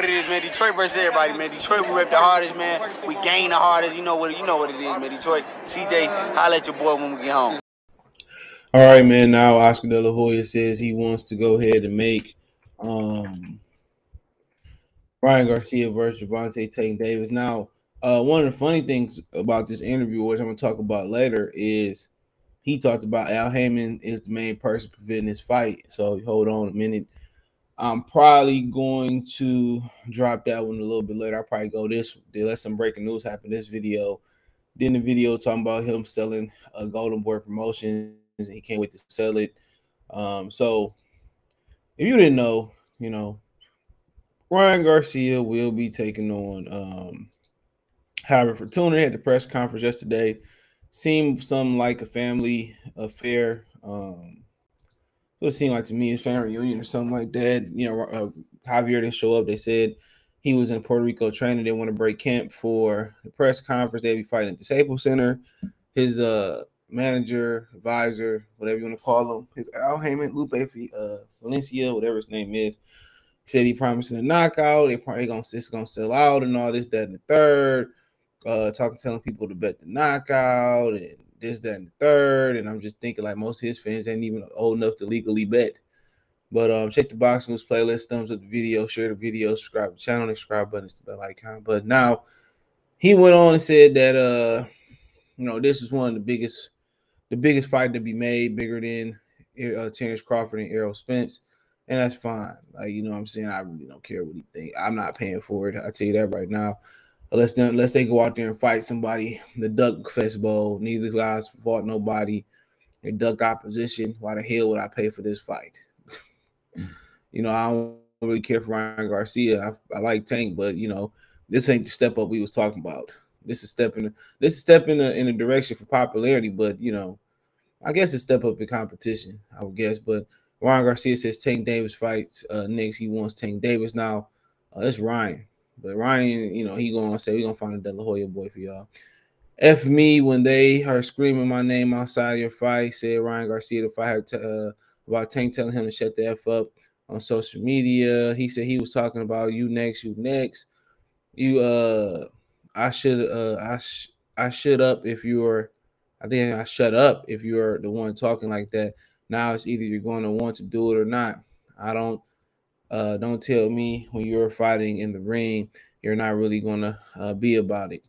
what it is, man. Detroit versus everybody, man. Detroit, we rep the hardest, man. We gain the hardest. You know what it is, man. Detroit, CJ, holla at your boy when we get home. All right, man. Now Oscar De La Hoya says he wants to go ahead and make Ryan Garcia versus Gervonta Tank Davis. Now, one of the funny things about this interview, which I'm going to talk about later, is he talked about Al Heyman is the main person preventing this fight. So hold on a minute. I'm probably going to drop that one a little bit later. I'll probably go this. They let some breaking news happen this video. Then the video talking about him selling a Golden Boy Promotions, and he can't wait to sell it. So if you didn't know, Ryan Garcia will be taking on Howard Fortuna. Had the press conference yesterday. Seemed something like a family affair. It seemed like to me a family reunion or something like that. Javier didn't show up. They said he was in Puerto Rico training. They want to break camp for the press conference. They'll be fighting at the Staples Center. His manager, advisor, whatever you want to call him, his Al Heyman, Lupe Valencia, whatever his name is, said he promising a knockout. It's gonna sell out and all this, that, and the third. Telling people to bet the knockout and this, that, and the third. And I'm just thinking like most of his fans ain't even old enough to legally bet. But check the Boxing News playlist, thumbs up the video, share the video, subscribe to the channel, subscribe button, the bell icon. But now he went on and said that this is one of the biggest fight to be made, bigger than Terrence Crawford and Errol Spence. And that's fine. Like, you know what I'm saying? I really don't care what he think. I'm not paying for it. I tell you that right now. Unless they go out there and fight somebody, the Duck Fest Bowl. Neither guys fought nobody. They duck opposition. Why the hell would I pay for this fight? I don't really care for Ryan Garcia. I like Tank, but this ain't the step up we was talking about. This is step in the direction for popularity, but I guess it's step up in competition, I would guess. But Ryan Garcia says Tank Davis fights next. He wants Tank Davis. Now, it's Ryan. But Ryan, he going to say, we're going to find a De La Hoya boy for y'all. F me when they are screaming my name outside your fight, said Ryan Garcia. The fight about Tank telling him to shut the F up on social media. He said he was talking about you next. I shut up if you're the one talking like that. Now it's either you're going to want to do it or not. Don't tell me when you're fighting in the ring, you're not really going to be about it.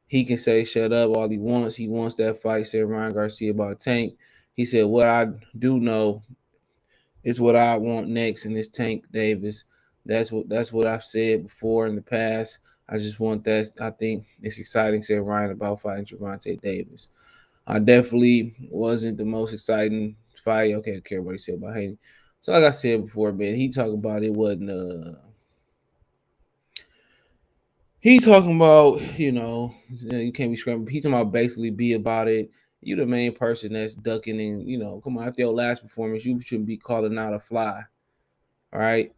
He can say shut up all he wants. He wants that fight, said Ryan Garcia about Tank. He said, what I do know is what I want next, and it's Tank Davis. That's what I've said before in the past. I just want that. I think it's exciting, said Ryan about fighting Gervonta Davis. I definitely wasn't the most exciting fight. Okay, I don't care what he said about Haney. So like I said before, man, he talking about it wasn't he talking about, you can't be scrambling. He's talking about basically be about it. You the main person that's ducking and, come on, after your last performance, you shouldn't be calling out a fly. All right.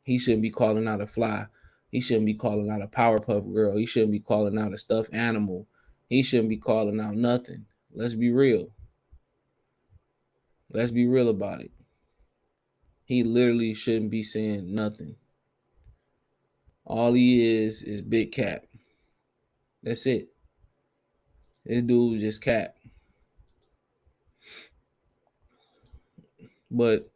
He shouldn't be calling out a fly. He shouldn't be calling out a Powerpuff Girl. He shouldn't be calling out a stuffed animal. He shouldn't be calling out nothing. Let's be real. Let's be real about it. He literally shouldn't be saying nothing. All he is big cap. That's it. This dude just cap. But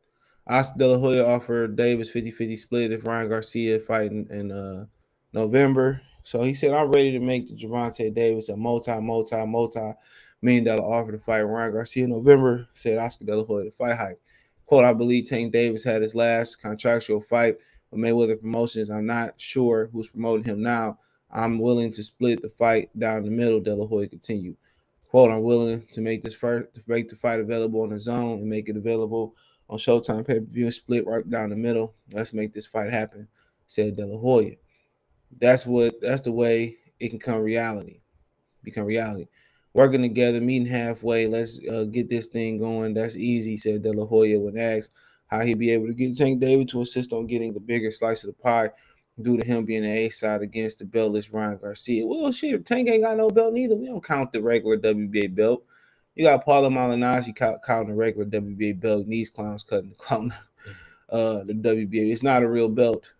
Oscar De La Hoya offered Davis 50-50 split if Ryan Garcia fighting in November. So he said, I'm ready to make the Gervonta Davis a multi-million dollar offer to fight Ryan Garcia in November, said Oscar De La Hoya, the fight hype. Quote, I believe Tank Davis had his last contractual fight with Mayweather Promotions. I'm not sure who's promoting him now. I'm willing to split the fight down the middle, De La Hoya continued. Quote, I'm willing to make the fight available on the zone and make it available on Showtime pay-per-view and split right down the middle. Let's make this fight happen, said De La Hoya. That's the way it can become reality. Working together, meeting halfway. Let's get this thing going. That's easy, said De La Hoya when asked how he'd be able to get Tank Davis to insist on getting the bigger slice of the pie due to him being the A side against the beltless Ryan Garcia. Well, shit, Tank ain't got no belt neither. We don't count the regular WBA belt. You got Paulo Malignaggi counting the regular WBA belt. And these clowns cutting the WBA. It's not a real belt.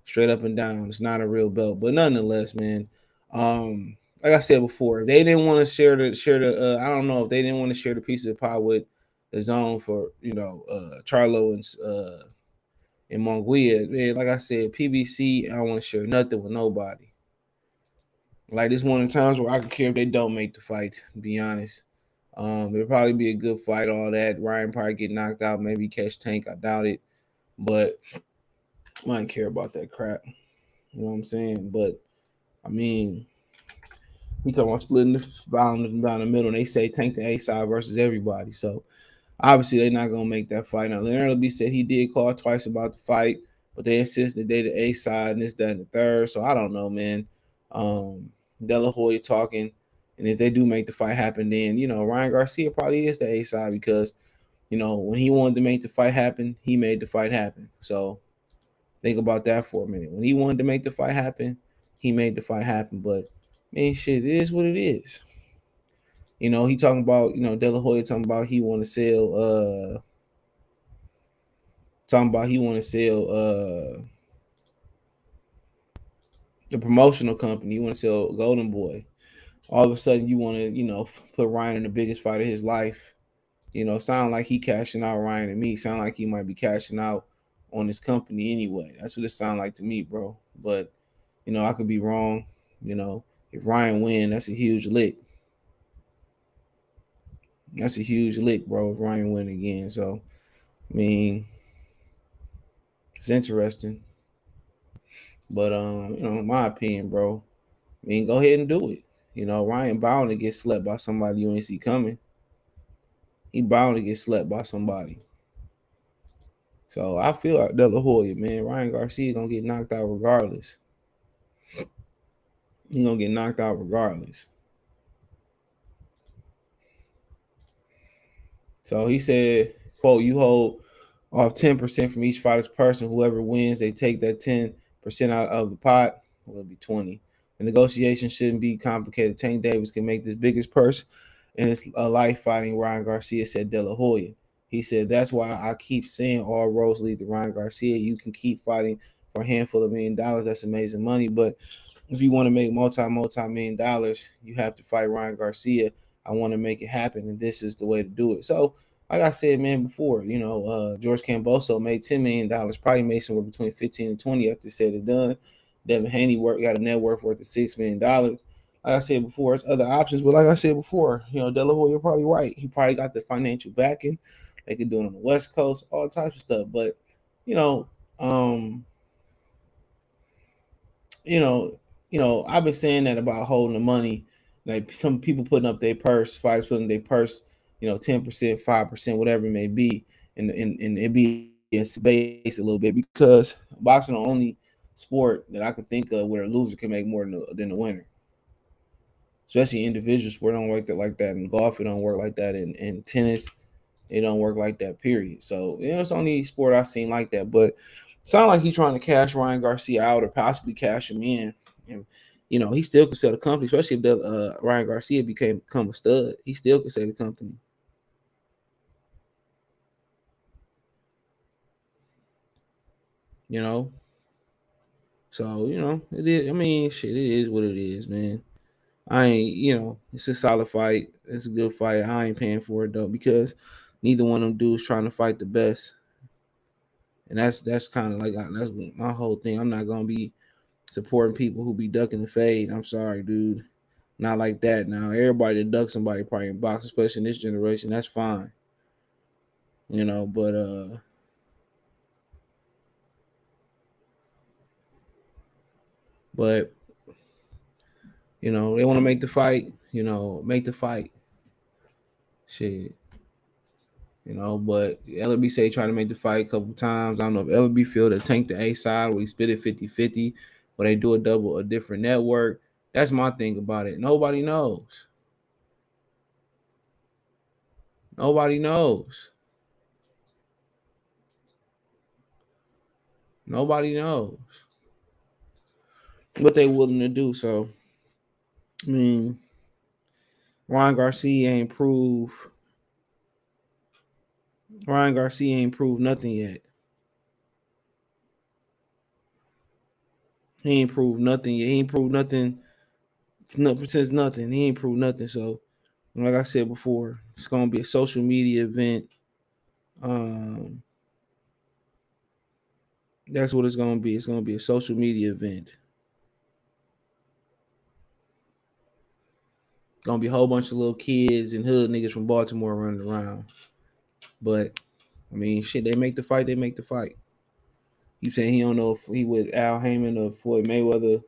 straight up and down. It's not a real belt, but nonetheless, man. Like I said before, if they didn't want to share the, I don't know if they didn't want to share the piece of the pie with the zone for Charlo and Monguia, man. Like I said, PBC, I don't want to share nothing with nobody. Like this one of the times where I could care if they don't make the fight. To be honest, it'll probably be a good fight. All that Ryan probably get knocked out, maybe catch Tank. I doubt it, but I don't care about that crap. You know what I'm saying? But I mean, he talking about splitting the down the middle, and they say Tank the A side versus everybody. So obviously they're not gonna make that fight. Now Leonard B said he did call twice about the fight, but they insisted they the A side and this, that, and the third. So I don't know, man. De La Hoya talking, and if they do make the fight happen, then Ryan Garcia probably is the A side because when he wanted to make the fight happen, he made the fight happen. So think about that for a minute. When he wanted to make the fight happen, he made the fight happen. But man, shit, it is what it is. He talking about, De La Hoya talking about he want to sell the promotional company. You want to sell Golden Boy. All of a sudden you want to, put Ryan in the biggest fight of his life. Sound like he cashing out Ryan and me. Sound like he might be cashing out on his company anyway. That's what it sound like to me, bro. But, I could be wrong. If Ryan win, that's a huge lick. That's a huge lick, bro, if Ryan win again. So, I mean, it's interesting. But, in my opinion, bro, I mean, go ahead and do it. Ryan bound to get slept by somebody you ain't see coming. He bound to get slept by somebody. So I feel like De La Hoya, man. Ryan Garcia gonna get knocked out regardless. He gonna get knocked out regardless. So he said, quote, you hold off 10% from each fighter's person. Whoever wins, they take that 10% out of the pot. Well, it'll be 20. The negotiation shouldn't be complicated. Tank Davis can make the biggest purse in his life fighting Ryan Garcia, said De La Hoya. He said, that's why I keep saying all roads lead to Ryan Garcia. You can keep fighting for a handful of $1 million. That's amazing money. But if you want to make multi-million dollars, you have to fight Ryan Garcia. I want to make it happen, and this is the way to do it. So, like I said, man, before, George Camboso made $10 million, probably made somewhere between 15 and 20 after said and done. Devin Haney got a net worth worth of $6 million. Like I said before, it's other options, but like I said before, De La Hoya, you're probably right. He probably got the financial backing. They could do it on the West Coast, all types of stuff. But, I've been saying that about holding the money. Like some people putting up their purse, fighters putting their purse, 10%, 5%, whatever it may be, and it be a base a little bit because boxing the only sport that I can think of where a loser can make more than the winner. Especially individual sport, don't work like that. In golf, it don't work like that. In tennis, it don't work like that. Period. So it's only sport I've seen like that. But sound like he's trying to cash Ryan Garcia out or possibly cash him in. And he still could sell the company, especially if Ryan Garcia become a stud. He still could sell the company. So it is. I mean, shit, it is what it is, man. I ain't, it's a solid fight. It's a good fight. I ain't paying for it though because neither one of them dudes trying to fight the best. And that's kind of like that's my whole thing. I'm not gonna be supporting people who be ducking the fade. I'm sorry, dude. Not like that. Now everybody that ducks somebody probably in box, especially in this generation. That's fine. But they want to make the fight. Make the fight. Shit. But LB say try to make the fight a couple times. I don't know if LB feel to tank the A side where he split it 50-50, but they do a different network. That's my thing about it. Nobody knows. Nobody knows. Nobody knows what they willing to do. So, I mean, Ryan Garcia ain't proved nothing yet. He ain't proved nothing yet. He ain't proved nothing. Since nothing. He ain't proved nothing. So, like I said before, it's gonna be a social media event. Um, that's what it's gonna be. It's gonna be a social media event. Gonna be a whole bunch of little kids and hood niggas from Baltimore running around. But I mean, shit, they make the fight. They make the fight. You saying he don't know if he with Al Heyman or Floyd Mayweather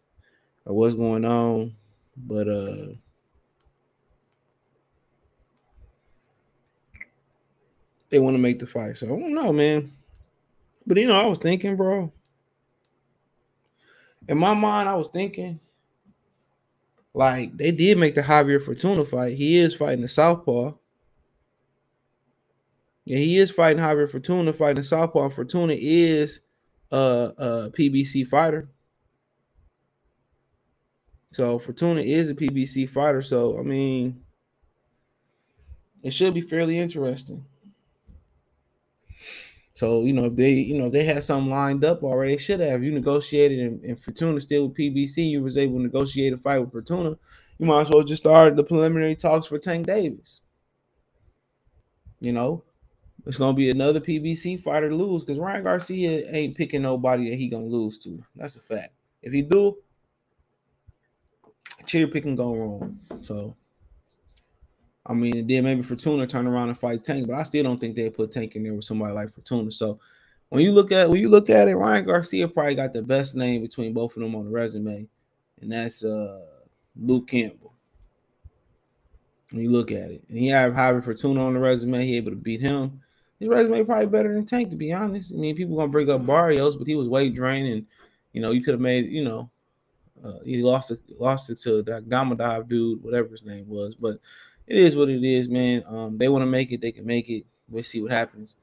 or what's going on, but they want to make the fight. So I don't know, man. But I was thinking, bro. In my mind, I was thinking, like, they did make the Javier Fortuna fight. He is fighting the Southpaw. Yeah, he is fighting Javier Fortuna, fighting Southpaw. Fortuna is a PBC fighter. So Fortuna is a PBC fighter. So I mean, it should be fairly interesting. So if they had something lined up already, they should have. You negotiated, and Fortuna still with PBC. You was able to negotiate a fight with Fortuna. You might as well just start the preliminary talks for Tank Davis. It's gonna be another PBC fighter to lose because Ryan Garcia ain't picking nobody that he gonna lose to. That's a fact. If he do, cherry picking go wrong. So I mean, then maybe Fortuna turn around and fight Tank, but I still don't think they put Tank in there with somebody like Fortuna. So when you look at it, Ryan Garcia probably got the best name between both of them on the resume, and that's Luke Campbell. When you look at it, and he have Javier Fortuna on the resume, he able to beat him. His resume probably better than Tank, to be honest. I mean, people gonna bring up Barrios, but he was weight draining. You could have made, he lost it to that Damadov dude, whatever his name was. But it is what it is, man. They want to make it, they can make it. We'll see what happens.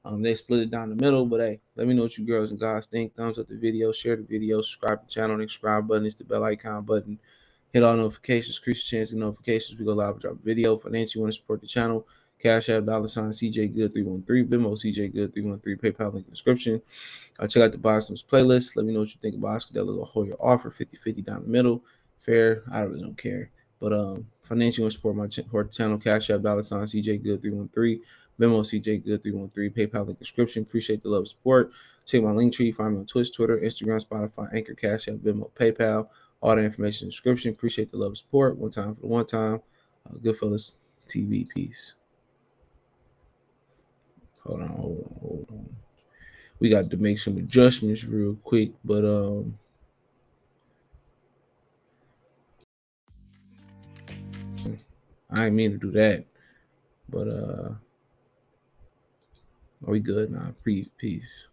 They split it down the middle, but hey, let me know what you girls and guys think. Thumbs up the video, share the video, subscribe to the channel. The subscribe button is the bell icon button. Hit all notifications, increase your chance of notifications. We go live and drop a video. Financially, you want to support the channel. Cash App, $sign CJ Good 313, Venmo CJ Good 313, PayPal link in the description. Check out the Boston's playlist. Let me know what you think about Oscar that little Hoya offer, 50-50 down the middle. Fair, I really don't care. But financially, you want to support my channel. Cash App, $sign CJ Good 313. Venmo CJ Good 313, PayPal link description. Appreciate the love and support. Check my link tree. Find me on Twitch, Twitter, Instagram, Spotify, Anchor, Cash App, Venmo, PayPal. All the information in the description. Appreciate the love and support. One time for the one time. Goodfellas TV. Peace. Hold on. We got to make some adjustments real quick, but I didn't mean to do that. But are we good now? Peace.